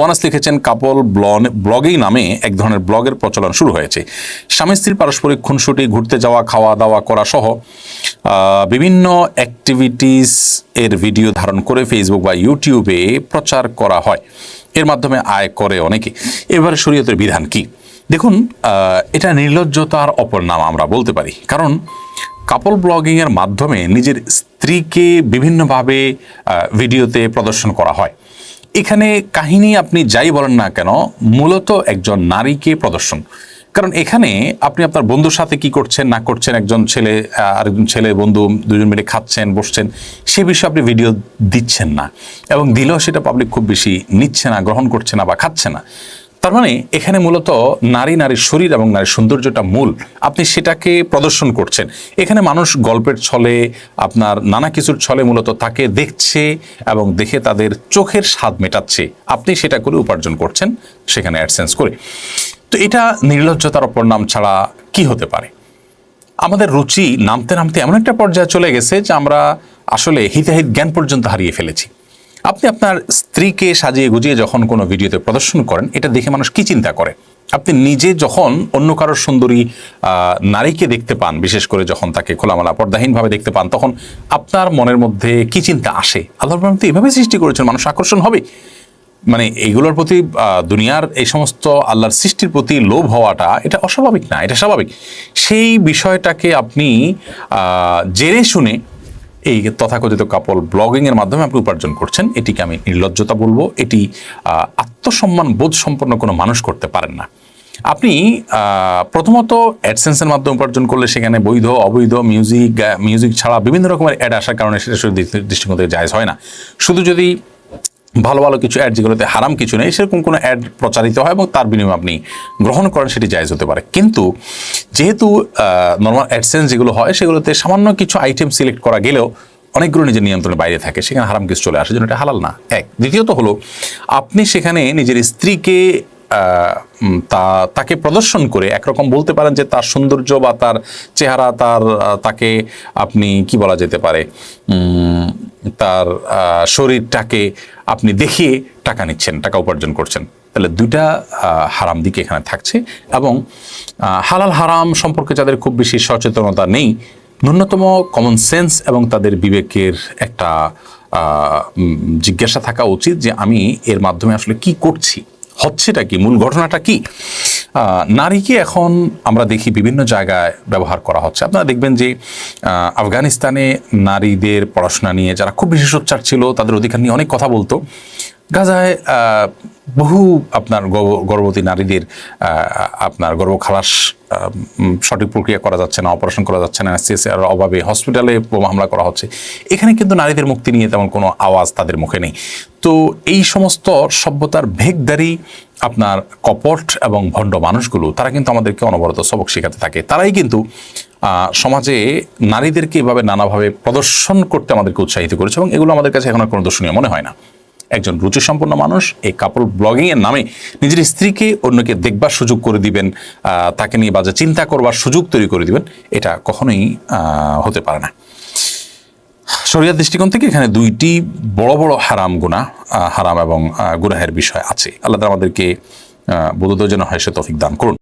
ওয়ানাস লিখেছেন, কাপল ব্লগিং নামে এক ধরনের ব্লগের প্রচলন শুরু হয়েছে। স্বামী স্ত্রীর পারস্পরিক খুনসুটি, ঘুরতে যাওয়া, খাওয়া দাওয়া করা সহ বিভিন্ন অ্যাক্টিভিটিস এর ভিডিও ধারণ করে ফেসবুক বা ইউটিউবে প্রচার করা হয়। এর মাধ্যমে আয় করে অনেকে। এবার শরীয়তের বিধান কি? দেখুন, এটা নির্লজ্জতার অপর নাম আমরা বলতে পারি। কারণ কাপল ব্লগিংয়ের মাধ্যমে নিজের স্ত্রীকে বিভিন্নভাবে ভিডিওতে প্রদর্শন করা হয়। এখানে কাহিনী আপনি যাই বলেন না কেন, মূলত একজন নারীকে প্রদর্শন। কারণ এখানে আপনি আপনার বন্ধুর সাথে কি করছেন না করছেন, একজন ছেলে আরেকজন ছেলে বন্ধু দুজন মিলে খাচ্ছেন বসছেন, সে বিষয়ে আপনি ভিডিও দিচ্ছেন না, এবং দিলেও সেটা পাবলিক খুব বেশি নিচ্ছে না, গ্রহণ করছে না বা খাচ্ছে না। তার মানে এখানে মূলত নারীর শরীর এবং নারীর সৌন্দর্যটা মূল, আপনি সেটাকে প্রদর্শন করছেন। এখানে মানুষ গল্পের ছলে, আপনার নানা কিছুর ছলে মূলত তাকে দেখছে এবং দেখে তাদের চোখের স্বাদ মেটাচ্ছে। আপনি সেটা করে উপার্জন করছেন সেখানে অ্যাডসেন্স করে। তো এটা নির্লজ্জতার অপর নাম ছাড়া কি হতে পারে? আমাদের রুচি নামতে নামতে এমন একটা পর্যায়ে চলে গেছে যে আমরা আসলে হিতাহিত জ্ঞান পর্যন্ত হারিয়ে ফেলেছি। আপনি আপনার স্ত্রীকে সাজিয়ে গুজিয়ে যখন কোনো ভিডিওতে প্রদর্শন করেন, এটা দেখে মানুষ কি চিন্তা করে? আপনি নিজে যখন অন্য কারোর সুন্দরী নারীকে দেখতে পান, বিশেষ করে যখন তাকে খোলামেলা পর্দাহীনভাবে দেখতে পান, তখন আপনার মনের মধ্যে কি চিন্তা আসে? আল্লাহর রহমতে এভাবে সৃষ্টি করেছেন, মানুষ আকর্ষণ হবে। মানে এইগুলোর প্রতি, দুনিয়ার এই সমস্ত আল্লাহর সৃষ্টির প্রতি লোভ হওয়াটা এটা অস্বাভাবিক না, এটা স্বাভাবিক। সেই বিষয়টাকে আপনি জেনে শুনে এই তথাকথিত কাপল ব্লগিংয়ের মাধ্যমে আপনি উপার্জন করছেন, এটিকে আমি নির্লজ্জতা বলবো। এটি আত্মসম্মান বোধ সম্পন্ন কোনো মানুষ করতে পারেন না। আপনি প্রথমত অ্যাডসেন্সের মাধ্যমে উপার্জন করলে সেখানে বৈধ অবৈধ মিউজিক ছাড়া বিভিন্ন রকমের অ্যাড আসার কারণে সেটা শুধু দৃষ্টিকোণ থেকে জায়েজ হয় না। শুধু যদি ভালো ভালো কিছু অ্যাড, যেগুলোতে হারাম কিছু নেই, সেরকম কোনো অ্যাড প্রচারিত হয় এবং তার বিনিময়ে আপনি গ্রহণ করেন, সেটি জায়েজ হতে পারে। কিন্তু যেহেতু নর্মাল অ্যাডসেন্স যেগুলো হয় সেগুলোতে সামান্য কিছু আইটেম সিলেক্ট করা গেলেও অনেকগুলো নিজের নিয়ন্ত্রণের বাইরে থাকে, সেখানে হারাম কিছু চলে আসে, জন্য এটা হালাল না। এক। দ্বিতীয়ত হলো, আপনি সেখানে নিজের স্ত্রীকে তাকে প্রদর্শন করে একরকম বলতে পারেন যে তার সৌন্দর্য বা তার চেহারা, তাকে আপনি কি বলা যেতে পারে, তার শরীরটাকে আপনি দেখিয়ে টাকা নিচ্ছেন, টাকা উপার্জন করছেন। তাহলে দুইটা হারাম দিকে এখানে থাকছে। এবং হালাল হারাম সম্পর্কে যাদের খুব বেশি সচেতনতা নেই, ন্যূনতম কমন সেন্স এবং তাদের বিবেকের একটা জিজ্ঞাসা থাকা উচিত যে আমি এর মাধ্যমে আসলে কি করছি, হচ্ছেটা কি, মূল ঘটনাটা কি। নারীকে এখন আমরা দেখি বিভিন্ন জায়গায় ব্যবহার করা হচ্ছে। আপনারা দেখবেন যে আফগানিস্তানে নারীদের পড়াশোনা নিয়ে যারা খুব বেশি সোচ্চার ছিল, তাদের অধিকার নিয়ে অনেক কথা বলতো। গাজায় বহু আপনার গর্ভবতী নারীদের আপনার গর্ভখালাস সঠিক প্রক্রিয়া করা যাচ্ছে না, অপারেশন করা যাচ্ছে না, অ্যানেস্থেসিয়ার অভাবে হসপিটালে বোমা হামলা করা হচ্ছে। এখানে কিন্তু নারীদের মুক্তি নিয়ে তেমন কোনো আওয়াজ তাদের মুখে নেই। তো এই সমস্ত সভ্যতার ভেগদারি আপনার কপট এবং ভণ্ড মানুষগুলো, তারা কিন্তু আমাদেরকে অনবরত সবক শেখাতে থাকে। তারাই কিন্তু সমাজে নারীদেরকে এভাবে নানাভাবে প্রদর্শন করতে আমাদেরকে উৎসাহিত করেছে, এবং এগুলো আমাদের কাছে এখন আর কোনো দর্শনীয় মনে হয় না। একজন রুচিসম্পন্ন মানুষ এই কাপল ব্লগিংয়ের নামে নিজের স্ত্রীকে অন্যকে দেখবার সুযোগ করে দিবেন, তাকে নিয়ে বাজে চিন্তা করবার সুযোগ তৈরি করে দিবেন, এটা কখনোই হতে পারে না। শরিয়ার দৃষ্টিকোণ থেকে এখানে দুইটি বড় বড় হারাম এবং গুনাহের বিষয় আছে। আল্লাহ আমাদেরকে বোধোদয় যেন হয় সে তৌফিক দান করুন।